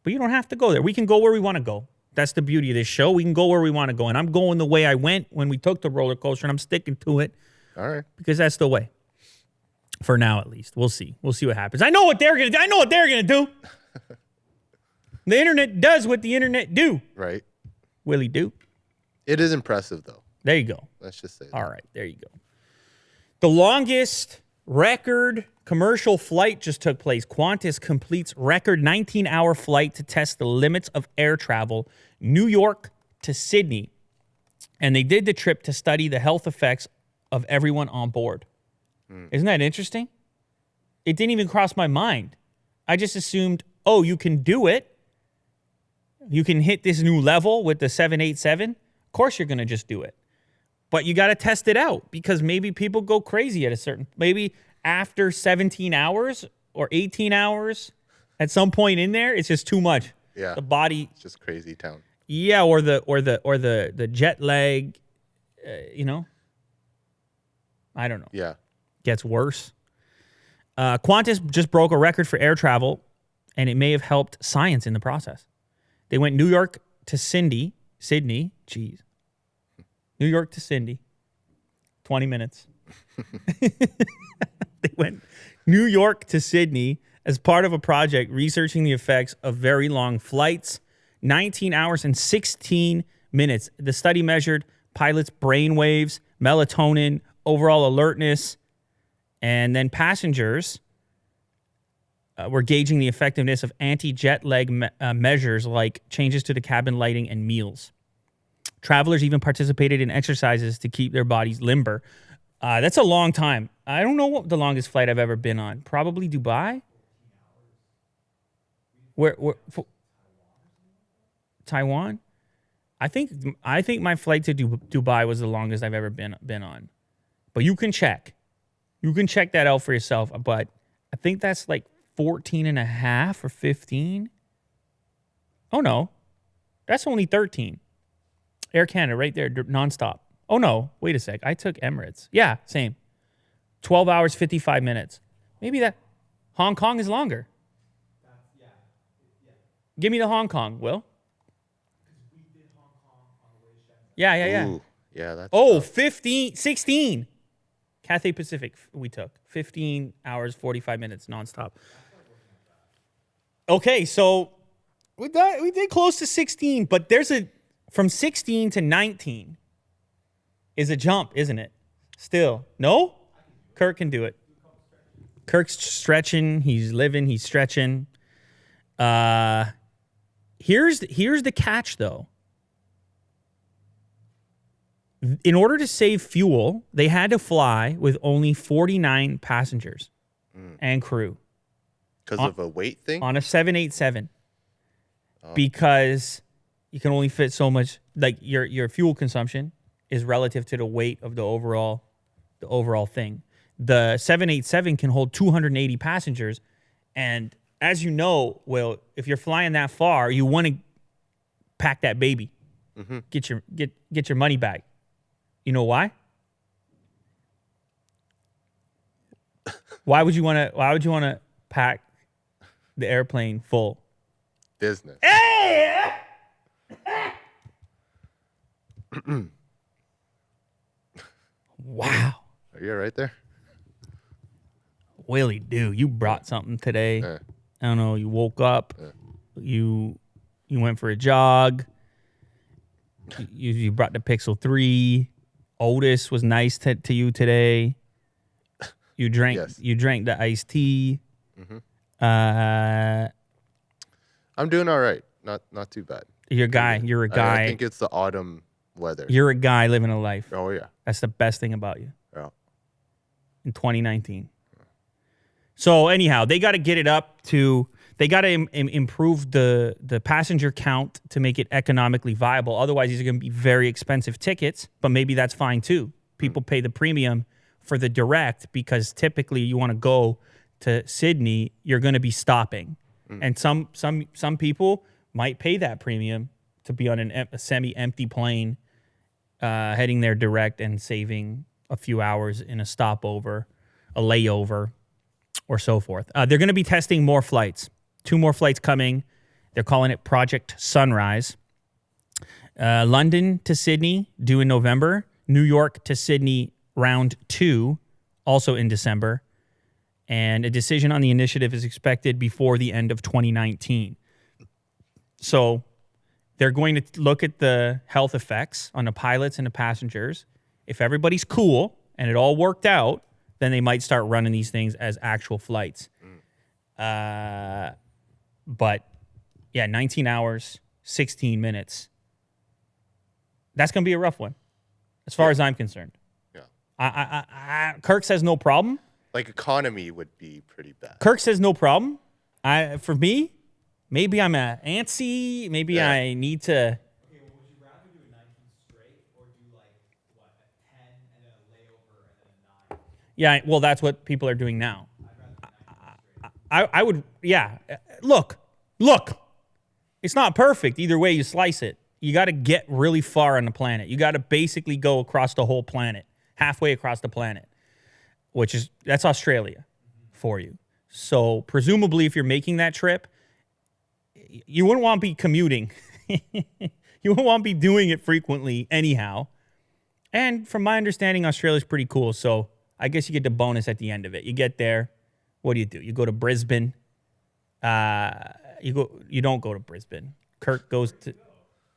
But you don't have to go there. We can go where we want to go. That's the beauty of this show. We can go where we want to go. And I'm going the way I went when we took the roller coaster, and I'm sticking to it. All right. Because that's the way. For now, at least. We'll see. We'll see what happens. I know what they're going to do. I know what they're going to do. The internet does what the internet do. Right. Willie do. It is impressive, though. There you go. Let's just say that. All right. There you go. The longest record commercial flight just took place. Qantas completes record 19-hour flight to test the limits of air travel, New York to Sydney. And they did the trip to study the health effects of everyone on board. Isn't that interesting? It didn't even cross my mind. I just assumed, oh, you can do it. You can hit this new level with the 787. Of course you're going to just do it. But you got to test it out because maybe people go crazy at a certain, maybe after 17 hours or 18 hours, at some point in there, it's just too much. Yeah. The body. It's just crazy town. Yeah, or the jet lag, you know. I don't know. Yeah. Gets worse. Qantas just broke a record for air travel, and it may have helped science in the process. They went New York to Sydney. Jeez. New York to Sydney. 20 minutes. They went New York to Sydney as part of a project researching the effects of very long flights. 19 hours and 16 minutes. The study measured pilots' brain waves, melatonin, overall alertness, and then passengers were gauging the effectiveness of anti-jet lag measures like changes to the cabin lighting and meals. Travelers even participated in exercises to keep their bodies limber. That's a long time. I don't know what the longest flight I've ever been on. Probably Dubai? Where Taiwan? I think my flight to Dubai was the longest I've ever been on. But you can check. You can check that out for yourself. But I think that's like 14 and a half or 15. Oh, no. That's only 13. Air Canada right there, nonstop. Oh, no. Wait a sec. I took Emirates. Yeah, same. 12 hours, 55 minutes. Maybe that Hong Kong is longer. Give me the Hong Kong, Will. Yeah. Ooh, yeah, that's Oh, tough. 16. Cathay Pacific we took. 15 hours, 45 minutes nonstop. Okay, so we did close to 16, but from 16 to 19 is a jump, isn't it? Still. No? Kirk can do it. Kirk's stretching, he's living, he's stretching. Here's the catch though. In order to save fuel, they had to fly with only 49 passengers and crew. Because of a weight thing? On a 787. Because you can only fit so much, like your fuel consumption is relative to the weight of the overall thing. The 787 can hold 280 passengers, and as you know, Will, if you're flying that far, you want to pack that baby. Mm-hmm. Get your money back. You know why? Why would you want to pack the airplane full? Business. Hey! Wow. Are you all right there? Willie, dude, you brought something today. Yeah. I don't know. You woke up. You went for a jog. You brought the Pixel 3. Otis was nice to you today. You drank. Yes. You drank the iced tea. Mm-hmm. I'm doing all right. not too bad. You're a guy. You're a guy. I think it's the autumn weather. You're a guy living a life. Oh yeah. That's the best thing about you. Yeah. In 2019. So anyhow, they got to get it up to. They got to improve the passenger count to make it economically viable. Otherwise, these are going to be very expensive tickets. But maybe that's fine too. People pay the premium for the direct because typically you want to go to Sydney, you're going to be stopping, and some people might pay that premium to be on a semi-empty plane, heading there direct and saving a few hours in a stopover, a layover, or so forth. They're going to be testing more flights. 2 more flights coming. They're calling it Project Sunrise. London to Sydney, due in November. New York to Sydney, round 2, also in December. And a decision on the initiative is expected before the end of 2019. So they're going to look at the health effects on the pilots and the passengers. If everybody's cool and it all worked out, then they might start running these things as actual flights. But yeah, 19 hours, 16 minutes. That's going to be a rough one, as far as I'm concerned. Yeah. Kirk says no problem. Like economy would be pretty bad. Kirk says no problem. For me, maybe I'm antsy. Maybe I need to. Okay, well, would you rather do a 19 straight or do like what, a 10 and then a layover and then a 9? Yeah, well, that's what people are doing now. I would, yeah. Look. It's not perfect either way you slice it. You got to get really far on the planet. You got to basically go across the whole planet, halfway across the planet, that's Australia for you. So presumably if you're making that trip, you wouldn't want to be commuting. You wouldn't want to be doing it frequently anyhow. And from my understanding, Australia's pretty cool. So I guess you get the bonus at the end of it. You get there. What do? You go to Brisbane. You don't go to Brisbane. Kirk goes to,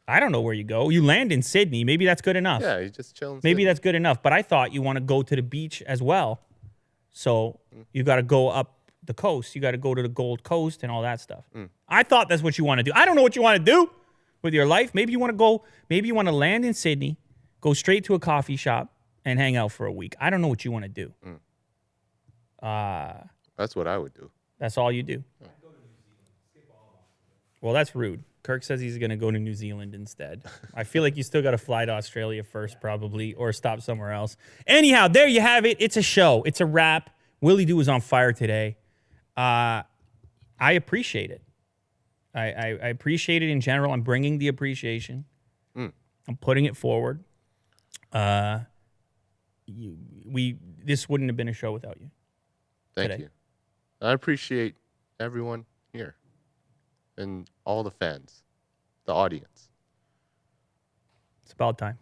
I don't know where you go. You land in Sydney. Maybe that's good enough. Yeah, you just chill in Maybe Sydney. that's good enough. But I thought you want to go to the beach as well. So you got to go up the coast. You got to go to the Gold Coast and all that stuff. I thought that's what you want to do. I don't know what you want to do with your life. Maybe you want to go. Maybe you want to land in Sydney, go straight to a coffee shop, and hang out for a week. I don't know what you want to do. That's what I would do. That's all you do. Well, that's rude. Kirk says he's going to go to New Zealand instead. I feel like you still got to fly to Australia first, probably, or stop somewhere else. Anyhow, there you have it. It's a show. It's a wrap. Willie Doo was on fire today. I appreciate it. I appreciate it in general. I'm bringing the appreciation. I'm putting it forward. This wouldn't have been a show without you. Thank you. I appreciate everyone here and all the fans, the audience. It's about time.